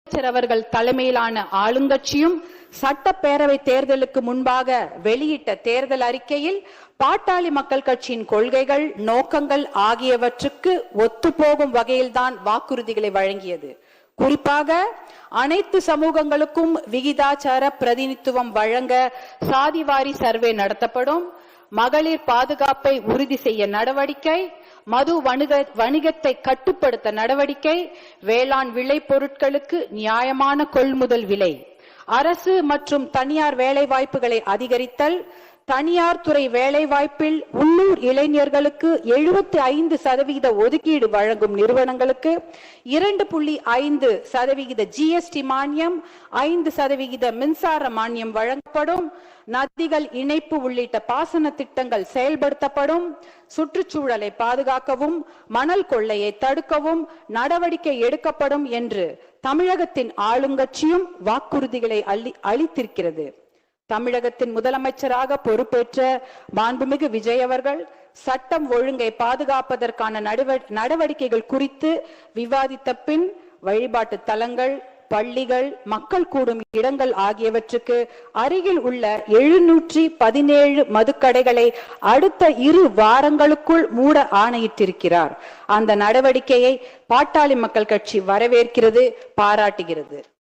முதலமைச்சர் அவர்கள் தலைமையிலான ஆளுங்கட்சியும் சட்டப்பேரவை தேர்தலுக்கு முன்பாக வெளியிட்ட தேர்தல் அறிக்கையில் பாட்டாளி மக்கள் கட்சியின் கொள்கைகள், நோக்கங்கள் ஆகியவற்றுக்கு ஒத்துப்போகும் வகையில்தான் வாக்குறுதிகளை வழங்கியது. குறிப்பாக அனைத்து சமூகங்களுக்கும் விகிதாச்சார பிரதிநிதித்துவம் வழங்க சாதிவாரி சர்வே நடத்தப்படும், மகளிர் பாதுகாப்பை உறுதி செய்ய நடவடிக்கை, மது வணிகத்தை கட்டுப்படுத்த நடவடிக்கை, வேளாண் விளை பொருட்களுக்கு நியாயமான கொள்முதல் விலை, அரசு மற்றும் தனியார் வேலைவாய்ப்புகளை அதிகரித்தல், தனியார் துறை வேலைவாய்ப்பில் உள்ளூர் இளைஞர்களுக்கு 75% ஒதுக்கீடு வழங்கும் நிறுவனங்களுக்கு 2.5% ஜிஎஸ்டி மானியம், 5% மின்சார மானியம் வழங்கப்படும், நதிகள் இணைப்பு உள்ளிட்ட பாசன திட்டங்கள் செயல்படுத்தப்படும், சுற்றுச்சூழலை பாதுகாக்கவும் மணல் கொள்ளையை தடுக்கவும் நடவடிக்கை எடுக்கப்படும் என்று தமிழகத்தின் ஆளுங்கட்சியும் வாக்குறுதிகளை அளித்திருக்கிறது. தமிழகத்தின் முதலமைச்சராக பொறுப்பேற்ற மாண்புமிகு விஜய் அவர்கள் சட்டம் ஒழுங்கை பாதுகாப்பதற்கான நடவடிக்கைகள் குறித்து விவாதித்த பின் வழிபாட்டு தலங்கள், பள்ளிகள், மக்கள் கூடும் இடங்கள் ஆகியவற்றுக்கு அருகில் உள்ள 717 மதுக்கடைகளை அடுத்த 2 வாரங்களுக்குள் மூட ஆணையிட்டிருக்கிறார். அந்த நடவடிக்கையை பாட்டாளி மக்கள் கட்சி வரவேற்கிறது, பாராட்டுகிறது.